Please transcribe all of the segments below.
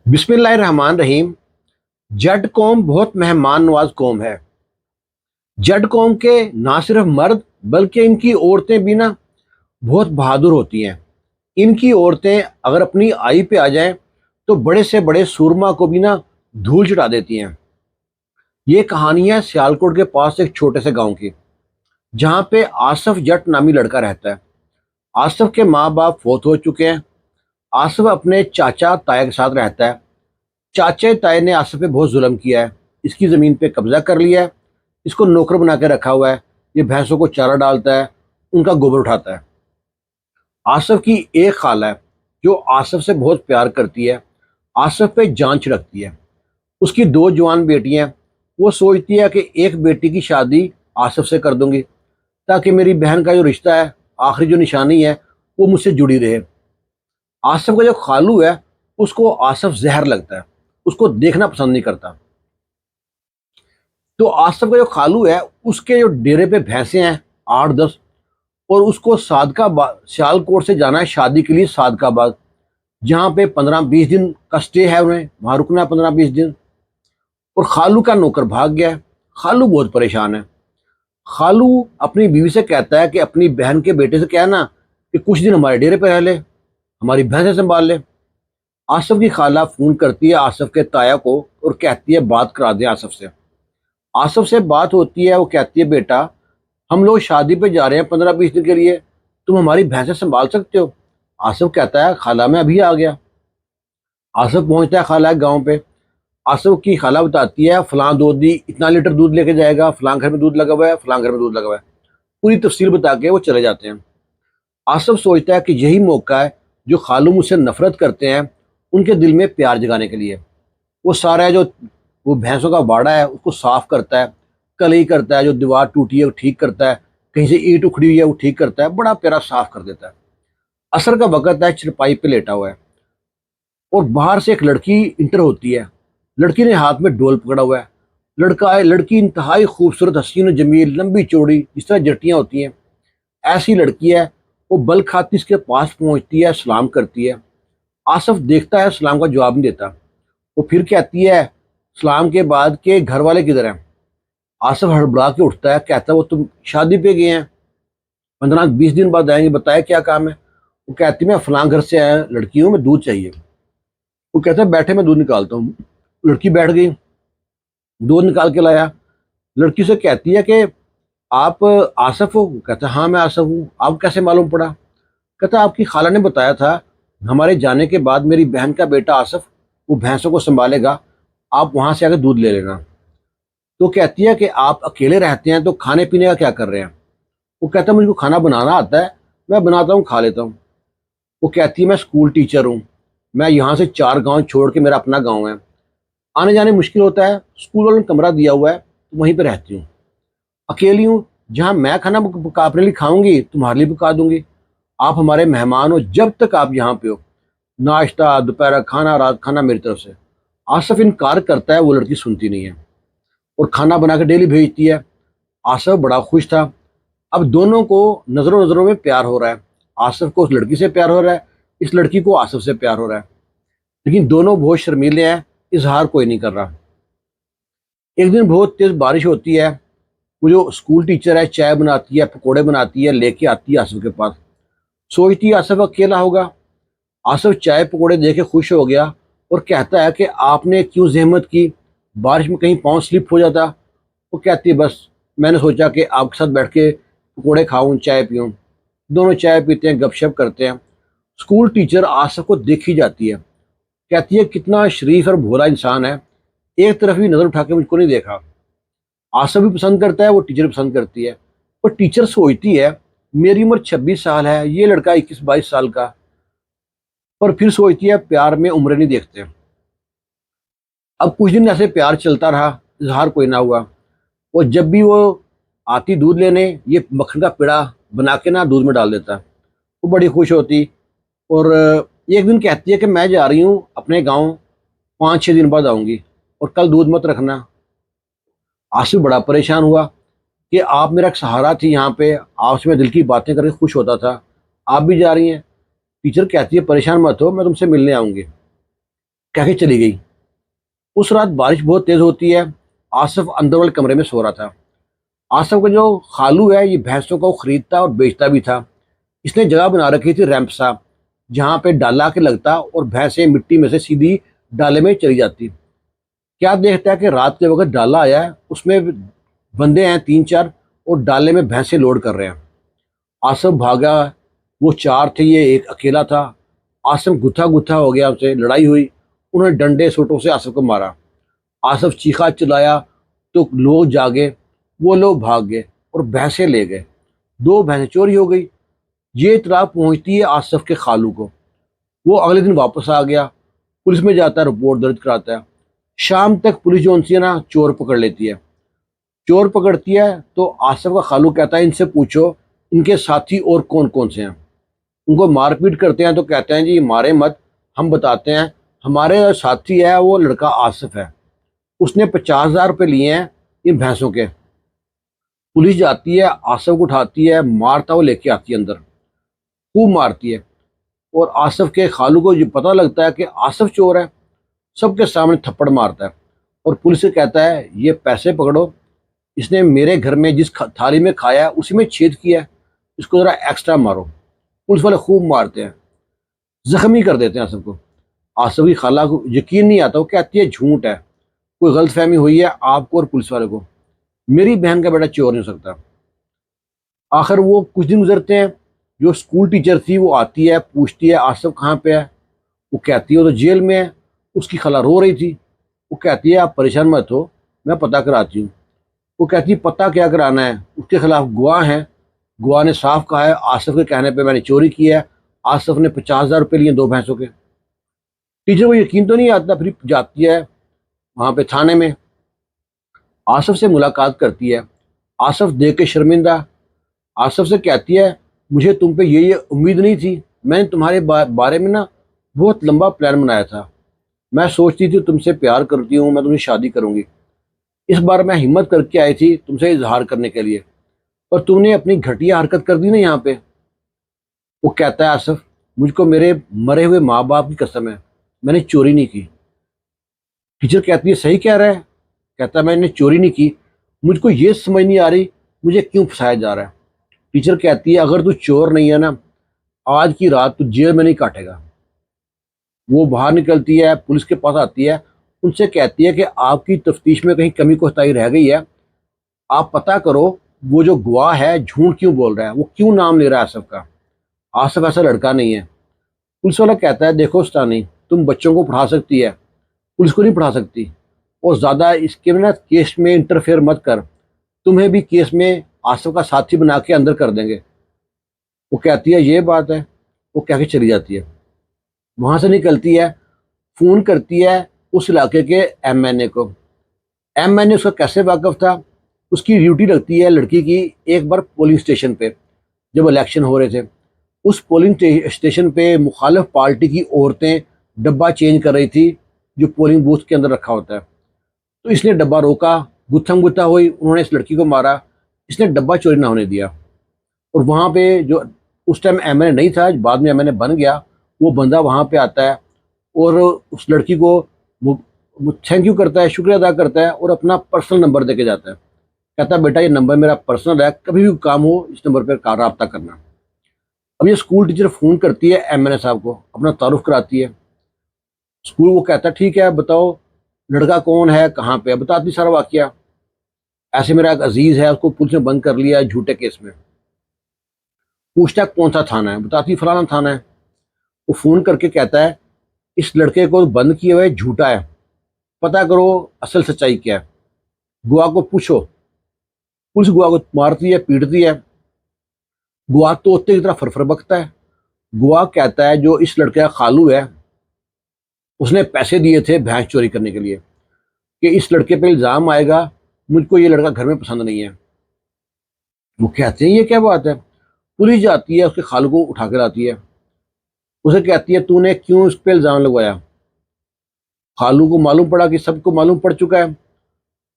بسم اللہ الرحمن الرحیم۔ جٹ قوم بہت مہمان نواز قوم ہے۔ جٹ قوم کے نہ صرف مرد بلکہ ان کی عورتیں بھی نا بہت بہادر ہوتی ہیں۔ ان کی عورتیں اگر اپنی آئی پہ آ جائیں تو بڑے سے بڑے سورما کو بھی نا دھول چٹا دیتی ہیں۔ یہ کہانی ہے سیالکوٹ کے پاس ایک چھوٹے سے گاؤں کی، جہاں پہ آصف جٹ نامی لڑکا رہتا ہے۔ آصف کے ماں باپ فوت ہو چکے ہیں۔ آصف اپنے چاچا تایا کے ساتھ رہتا ہے۔ چاچا تائے نے آصف پہ بہت ظلم کیا ہے، اس کی زمین پہ قبضہ کر لیا ہے، اس کو نوکر بنا کے رکھا ہوا ہے۔ یہ بھینسوں کو چارہ ڈالتا ہے، ان کا گوبر اٹھاتا ہے۔ آصف کی ایک خالہ ہے جو آصف سے بہت پیار کرتی ہے، آصف پہ جان چھڑکتی ہے۔ اس کی دو جوان بیٹیاں ہیں۔ وہ سوچتی ہے کہ ایک بیٹی کی شادی آصف سے کر دوں گی تاکہ میری بہن کا جو رشتہ ہے، آخری جو نشانی ہے، وہ مجھ سے جڑی رہے۔ آصف کا جو خالو ہے اس کو آصف زہر لگتا ہے، اس کو دیکھنا پسند نہیں کرتا۔ تو آصف کا جو خالو ہے اس کے جو ڈیرے پہ بھینسیں ہیں 8-10، اور اس کو صادقہ آباد سیالکوٹ سے جانا ہے شادی کے لیے صادقہ آباد، جہاں پہ 15-20 دن کا سٹے ہے، انہیں وہاں رکنا ہے 15-20 دن۔ اور خالو کا نوکر بھاگ گیا ہے۔ خالو بہت پریشان ہے۔ خالو اپنی بیوی سے کہتا ہے کہ اپنی بہن کے بیٹے سے کہنا کہ کچھ دن ہمارے ڈیرے پہ رہ لے، ہماری بھینسیں سنبھال لے۔ آصف کی خالہ فون کرتی ہے آصف کے تایا کو اور کہتی ہے بات کرا دیں آصف سے۔ آصف سے بات ہوتی ہے، وہ کہتی ہے بیٹا ہم لوگ شادی پہ جا رہے ہیں 15-20 دن کے لیے، تم ہماری بھینسیں سنبھال سکتے ہو؟ آصف کہتا ہے خالہ میں ابھی آ گیا۔ آصف پہنچتا ہے خالہ کے گاؤں پہ۔ آصف کی خالہ بتاتی ہے فلاں دودھی اتنا لیٹر دودھ لے کے جائے گا، فلاں گھر میں دودھ لگا ہوا ہے، فلاں گھر میں دودھ لگا ہوا ہے۔ پوری تفصیل بتا کے وہ چلے جاتے ہیں۔ آصف سوچتا ہے کہ یہی موقع ہے جو خالو مجھ سے نفرت کرتے ہیں ان کے دل میں پیار جگانے کے لیے۔ وہ سارا جو وہ بھینسوں کا باڑا ہے اس کو صاف کرتا ہے، کلئی کرتا ہے، جو دیوار ٹوٹی ہے وہ ٹھیک کرتا ہے، کہیں سے اینٹ اکھڑی ہوئی ہے وہ ٹھیک کرتا ہے، بڑا پیارا صاف کر دیتا ہے۔ عصر کا وقت ہے، چرپائی پہ لیٹا ہوا ہے اور باہر سے ایک لڑکی انٹر ہوتی ہے۔ لڑکی نے ہاتھ میں ڈول پکڑا ہوا ہے۔ لڑکی انتہائی خوبصورت، حسین و جمیل، لمبی چوڑی، جس طرح جٹیاں ہوتی ہیں ایسی لڑکی ہے۔ وہ بل کھاتی اس کے پاس پہنچتی ہے، سلام کرتی ہے۔ آصف دیکھتا ہے، سلام کا جواب نہیں دیتا۔ وہ پھر کہتی ہے سلام کے بعد کہ گھر والے کدھر ہیں؟ آصف ہڑبڑا کے اٹھتا ہے، کہتا ہے وہ تم شادی پہ گئے ہیں، 15-20 دن بعد آئیں گے، بتایا کیا کام ہے؟ وہ کہتی میں فلاں گھر سے آیا لڑکی ہوں، میں دودھ چاہیے۔ وہ کہتا ہے بیٹھے میں دودھ نکالتا ہوں۔ لڑکی بیٹھ گئی، دودھ نکال کے لایا۔ لڑکی سے کہتی ہے کہ آپ آصف ہو؟ کہتا ہے ہاں میں آصف ہوں، آپ کیسے معلوم پڑا؟ کہتا آپ کی خالہ نے بتایا تھا ہمارے جانے کے بعد میری بہن کا بیٹا آصف وہ بھینسوں کو سنبھالے گا، آپ وہاں سے آ کے دودھ لے لینا۔ تو کہتی ہے کہ آپ اکیلے رہتے ہیں تو کھانے پینے کا کیا کر رہے ہیں؟ وہ کہتا ہے مجھ کو کھانا بنانا آتا ہے، میں بناتا ہوں کھا لیتا ہوں۔ وہ کہتی ہے میں اسکول ٹیچر ہوں، میں یہاں سے 4 گاؤں چھوڑ کے میرا اپنا گاؤں ہے، آنے جانے مشکل ہوتا ہے، اسکول والوں نے کمرہ دیا ہوا ہے تو وہیں پہ رہتی ہوں، اکیلی ہوں، جہاں میں کھانا اپنے لیے کھاؤں گی تمہارے لیے پکا دوں گی، آپ ہمارے مہمان ہو جب تک آپ یہاں پہ ہو، ناشتہ دوپہر کھانا رات کھانا میری طرف سے۔ آصف انکار کرتا ہے، وہ لڑکی سنتی نہیں ہے اور کھانا بنا کے ڈیلی بھیجتی ہے۔ آصف بڑا خوش تھا۔ اب دونوں کو نظروں نظروں میں پیار ہو رہا ہے۔ آصف کو اس لڑکی سے پیار ہو رہا ہے، اس لڑکی کو آصف سے پیار ہو رہا ہے، لیکن دونوں بہت شرمیلے ہیں، اظہار کوئی نہیں کر رہا۔ ایک دن بہت تیز بارش ہوتی ہے۔ وہ جو اسکول ٹیچر ہے چائے بناتی ہے، پکوڑے بناتی ہے، لے کے آتی ہے آصف کے پاس۔ سوچتی ہے آصف اکیلا ہوگا۔ آصف چائے پکوڑے دے کے خوش ہو گیا اور کہتا ہے کہ آپ نے کیوں زحمت کی، بارش میں کہیں پاؤں سلپ ہو جاتا۔ وہ کہتی ہے بس میں نے سوچا کہ آپ کے ساتھ بیٹھ کے پکوڑے کھاؤں چائے پیوں۔ دونوں چائے پیتے ہیں، گپ شپ کرتے ہیں۔ اسکول ٹیچر آصف کو دیکھی جاتی ہے، کہتی ہے کتنا شریف اور بھولا انسان ہے، ایک طرف بھی نظر اٹھا کے مجھ کو نہیں دیکھا۔ آصف بھی پسند کرتا ہے، وہ ٹیچر پسند کرتی ہے۔ اور ٹیچر سوچتی ہے میری عمر 26 سال ہے، یہ لڑکا 21-22 سال کا، پر پھر سوچتی ہے پیار میں عمریں نہیں دیکھتے۔ اب کچھ دن ایسے پیار چلتا رہا، اظہار کوئی نہ ہوا۔ اور جب بھی وہ آتی دودھ لینے، یہ مکھن کا پیڑا بنا کے نا دودھ میں ڈال دیتا، وہ بڑی خوش ہوتی۔ اور ایک دن کہتی ہے کہ میں جا رہی ہوں اپنے گاؤں، 5-6 دن بعد آؤں گی اور کل دودھ مت رکھنا۔ آصف بڑا پریشان ہوا کہ آپ میرا ایک سہارا تھی، یہاں پہ آپ سے میں دل کی باتیں کر کے خوش ہوتا تھا، آپ بھی جا رہی ہیں۔ ٹیچر کہتی ہے پریشان مت ہو، میں تم سے ملنے آؤں گی۔ کہہ کے چلی گئی۔ اس رات بارش بہت تیز ہوتی ہے، آصف اندر والے کمرے میں سو رہا تھا۔ آصف کا جو خالو ہے یہ بھینسوں کو خریدتا اور بیچتا بھی تھا۔ اس نے جگہ بنا رکھی تھی ریمپ سا، جہاں پہ ڈالا کے لگتا اور بھینسیں مٹی میں سے سیدھی ڈالے میں چلی جاتی۔ کیا دیکھتا ہے کہ رات کے وقت ڈالا آیا ہے، اس میں بندے ہیں 3 4 اور ڈالے میں بھینسیں لوڈ کر رہے ہیں۔ آصف بھاگا، وہ 4 تھے، یہ ایک اکیلا تھا۔ آصف گتھا گتھا ہو گیا، ان سے لڑائی ہوئی، انہوں نے ڈنڈے سوٹوں سے آصف کو مارا۔ آصف چیخا چلایا تو لوگ جاگے، وہ لوگ بھاگ گئے اور بھینسیں لے گئے۔ 2 بھینسیں چوری ہو گئی۔ یہ اطلاع پہنچتی ہے آصف کے خالو کو۔ وہ اگلے دن واپس آ گیا، پولیس میں جاتا ہے، رپورٹ درج کراتا ہے۔ شام تک پولیس جو سی ہے نا چور پکڑ لیتی ہے۔ چور پکڑتی ہے تو آصف کا خالو کہتا ہے ان سے پوچھو ان کے ساتھی اور کون کون سے ہیں۔ ان کو مار پیٹ کرتے ہیں تو کہتے ہیں جی مارے مت، ہم بتاتے ہیں، ہمارے ساتھی ہے وہ لڑکا آصف ہے، اس نے 50,000 روپے لیے ہیں ان بھینسوں کے۔ پولیس جاتی ہے، آصف کو اٹھاتی ہے، مارتا وہ لے کے آتی ہے اندر، خوب مارتی ہے۔ اور آصف کے خالو کو یہ پتہ لگتا ہے کہ آصف چور ہے، سب کے سامنے تھپڑ مارتا ہے اور پولیس سے کہتا ہے یہ پیسے پکڑو، اس نے میرے گھر میں جس تھالی میں کھایا ہے اسی میں چھید کیا ہے، اس کو ذرا ایکسٹرا مارو۔ پولیس والے خوب مارتے ہیں، زخمی کر دیتے ہیں آصف کو۔ آصف کی خالہ کو یقین نہیں آتا، وہ کہتی ہے جھوٹ ہے، کوئی غلط فہمی ہوئی ہے آپ کو اور پولیس والے کو، میری بہن کا بیٹا چور نہیں ہو سکتا۔ آخر وہ کچھ دن گزرتے ہیں، جو اسکول ٹیچر تھی وہ آتی ہے، پوچھتی ہے آصف کہاں پہ ہے، وہ کہتی ہے وہ تو جیل میں ہے۔ اس کی خالہ رو رہی تھی، وہ کہتی ہے آپ پریشان مت ہو، میں پتہ کراتی ہوں۔ وہ کہتی ہے پتہ کیا کرانا ہے، اس کے خلاف گواہ ہیں، گواہ نے صاف کہا ہے آصف کے کہنے پہ میں نے چوری کی ہے، آصف نے 50,000 روپے لیے 2 بھینسوں کے۔ ٹیچر کو یقین تو نہیں آتا، پھر جاتی ہے وہاں پہ تھانے میں، آصف سے ملاقات کرتی ہے۔ آصف دیکھ کے شرمندہ، آصف سے کہتی ہے مجھے تم پہ یہ امید نہیں تھی، میں نے تمہارے بارے میں نا بہت لمبا پلان بنایا تھا، میں سوچتی تھی تم سے پیار کرتی ہوں، میں تم سے شادی کروں گی، اس بار میں ہمت کر کے آئی تھی تم سے اظہار کرنے کے لیے، اور تم نے اپنی گھٹیا حرکت کر دی نا یہاں پہ۔ وہ کہتا ہے آصف مجھ کو میرے مرے ہوئے ماں باپ کی قسم ہے میں نے چوری نہیں کی۔ ٹیچر کہتی ہے صحیح کہہ رہا ہے، کہتا ہے میں نے چوری نہیں کی، مجھ کو یہ سمجھ نہیں آ رہی مجھے کیوں پھنسایا جا رہا ہے۔ ٹیچر کہتی ہے اگر تو چور نہیں ہے نا آج کی رات تو جیل میں نہیں کاٹے گا۔ وہ باہر نکلتی ہے، پولیس کے پاس آتی ہے، ان سے کہتی ہے کہ آپ کی تفتیش میں کہیں کمی کوتاہی رہ گئی ہے، آپ پتہ کرو وہ جو گواہ ہے جھوٹ کیوں بول رہا ہے، وہ کیوں نام لے رہا ہے آصف کا، آصف ایسا لڑکا نہیں ہے۔ پولیس والا کہتا ہے دیکھو استانی تم بچوں کو پڑھا سکتی ہے، پولیس کو نہیں پڑھا سکتی، اور زیادہ اس کے نا کیس میں انٹرفیئر مت کر، تمہیں بھی کیس میں آصف کا ساتھی بنا کے اندر کر دیں گے۔ وہ کہتی ہے یہ بات ہے، وہ کہہ کے چلی جاتی ہے۔ وہاں سے نکلتی ہے، فون کرتی ہے اس علاقے کے ایم این اے کو۔ ایم این اے اس کا کیسے واقف تھا، اس کی ڈیوٹی لگتی ہے لڑکی کی ایک بار پولنگ اسٹیشن پہ جب الیکشن ہو رہے تھے، اس پولنگ اسٹیشن پہ مخالف پارٹی کی عورتیں ڈبہ چینج کر رہی تھی جو پولنگ بوتھ کے اندر رکھا ہوتا ہے، تو اس نے ڈبہ روکا، گتھم گتھا ہوئی، انہوں نے اس لڑکی کو مارا، اس نے ڈبہ چوری نہ ہونے دیا۔ اور وہاں پہ جو اس ٹائم ایم این اے نہیں تھا، بعد میں ایم این اے بن گیا، وہ بندہ وہاں پہ آتا ہے اور اس لڑکی کو تھینک یو کرتا ہے، شکریہ ادا کرتا ہے اور اپنا پرسنل نمبر دے کے جاتا ہے، کہتا ہے بیٹا یہ نمبر میرا پرسنل ہے، کبھی بھی کام ہو اس نمبر پہ رابطہ کرنا۔ اب یہ اسکول ٹیچر فون کرتی ہے ایم این اے صاحب کو، اپنا تعارف کراتی ہے، اسکول وہ کہتا ہے ٹھیک ہے بتاؤ لڑکا کون ہے کہاں پہ، بتاتی سارا واقعہ، ایسے میرا ایک عزیز ہے اس کو پولیس نے بند کر لیا ہے جھوٹے کیس میں۔ پوچھتا ہے کون سا تھانہ ہے، بتاتی فلانا تھانہ ہے۔ وہ فون کر کے کہتا ہے اس لڑکے کو بند کیے ہوئے جھوٹا ہے، پتہ کرو اصل سچائی کیا ہے، گواہ کو پوچھو۔ پولیس گواہ کو مارتی ہے، پیٹتی ہے، گواہ توتے کی طرح فرفر بکتا ہے۔ گواہ کہتا ہے جو اس لڑکے کا خالو ہے اس نے پیسے دیے تھے بھینس چوری کرنے کے لیے، کہ اس لڑکے پہ الزام آئے گا، مجھ کو یہ لڑکا گھر میں پسند نہیں ہے۔ وہ کہتے ہیں یہ کیا بات ہے، پولیس جاتی ہے اس کے خالو کو اٹھا کے لاتی ہے، اسے کہتی ہے تو نے کیوں اس پہ الزام لگوایا۔ خالو کو معلوم پڑا کہ سب کو معلوم پڑ چکا ہے،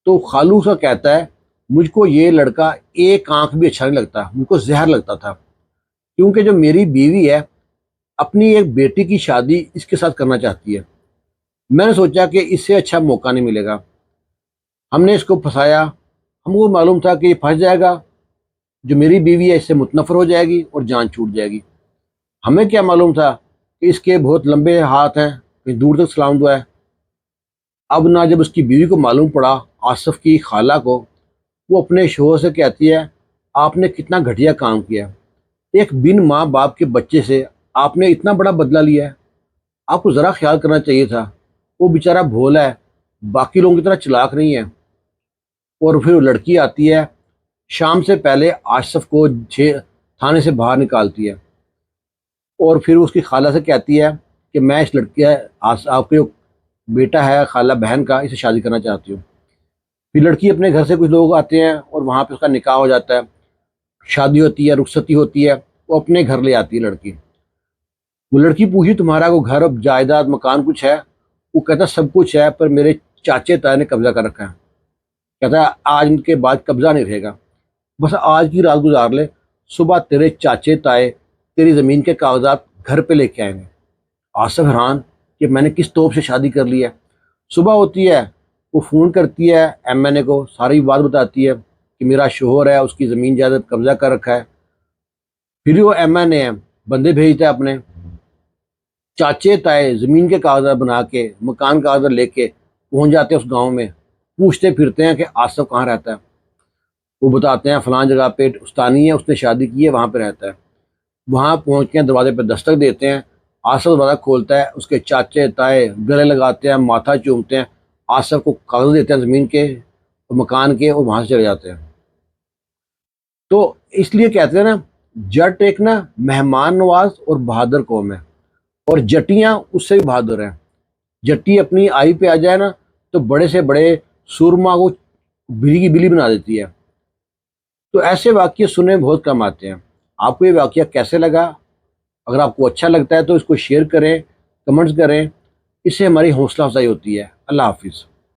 تو خالو سے کہتا ہے مجھ کو یہ لڑکا ایک آنکھ بھی اچھا نہیں لگتا، مجھ کو زہر لگتا تھا، کیونکہ جو میری بیوی ہے اپنی ایک بیٹی کی شادی اس کے ساتھ کرنا چاہتی ہے، میں نے سوچا کہ اس سے اچھا موقع نہیں ملے گا. ہم نے اس کو پھنسایا. ہم کو معلوم تھا کہ یہ پھنس جائے گا, جو میری بیوی ہے اس سے متنفر ہو جائے گی اور جان چھوٹ جائے گی. ہمیں کیا معلوم تھا کہ اس کے بہت لمبے ہاتھ ہیں, کہیں دور تک سلام دعا ہے. اب نہ جب اس کی بیوی کو معلوم پڑا, آصف کی خالہ کو, وہ اپنے شوہر سے کہتی ہے آپ نے کتنا گھٹیا کام کیا, ایک بن ماں باپ کے بچے سے آپ نے اتنا بڑا بدلہ لیا ہے. آپ کو ذرا خیال کرنا چاہیے تھا, وہ بیچارہ بھولا ہے, باقی لوگوں کی طرح چلاک نہیں ہے. اور پھر وہ لڑکی آتی ہے, شام سے پہلے آصف کو تھانے سے باہر نکالتی ہے, اور پھر اس کی خالہ سے کہتی ہے کہ میں اس لڑکی آپ کے جو بیٹا ہے خالہ بہن کا, اسے شادی کرنا چاہتی ہوں. پھر لڑکی اپنے گھر سے کچھ لوگ آتے ہیں اور وہاں پہ اس کا نکاح ہو جاتا ہے, شادی ہوتی ہے, رخصتی ہوتی ہے, وہ اپنے گھر لے آتی ہے لڑکی. وہ لڑکی پوچھی تمہارا کو گھر جائیداد مکان کچھ ہے؟ وہ کہتا سب کچھ ہے پر میرے چاچے تائے نے قبضہ کر رکھا ہے. کہتا ہے آج ان کے بعد قبضہ نہیں رہے گا, بس آج کی رات گزار لے, صبح تیرے چاچے تائے تیری زمین کے کاغذات گھر پہ لے کے آئیں گے. آصف حیران کہ میں نے کس توپ سے شادی کر لی ہے. صبح ہوتی ہے, وہ فون کرتی ہے ایم این اے کو, ساری بات بتاتی ہے کہ میرا شوہر ہے, اس کی زمین جائیداد قبضہ کر رکھا ہے. پھر وہ ایم این اے بندے بھیجتا ہے اپنے, چاچے تائے زمین کے کاغذات بنا کے, مکان کاغذات لے کے پہنچ جاتے ہیں اس گاؤں میں. پوچھتے پھرتے ہیں کہ آصف کہاں رہتا ہے. وہ بتاتے ہیں فلاں جگہ پہ استانی ہے, اس نے شادی کی ہے, وہاں پہ رہتا ہے. وہاں پہنچ کے دروازے پہ دستک دیتے ہیں. آصف دروازہ کھولتا ہے, اس کے چاچے تائے گلے لگاتے ہیں, ماتھا چومتے ہیں, آصف کو کاغذ دیتے ہیں زمین کے اور مکان کے, اور وہاں سے چلے جاتے ہیں. تو اس لیے کہتے ہیں نا, جٹ ایک نا مہمان نواز اور بہادر قوم ہے, اور جٹیاں اس سے بھی بہادر ہیں. جٹی اپنی آئی پہ آ جائے نا تو بڑے سے بڑے سورما کو بلی کی بلی بنا دیتی ہے. تو ایسے واقعے سننے بہت کم آتے ہیں. آپ کو یہ واقعہ کیسے لگا؟ اگر آپ کو اچھا لگتا ہے تو اس کو شیئر کریں, کمنٹس کریں, اس سے ہماری حوصلہ افزائی ہوتی ہے. اللہ حافظ.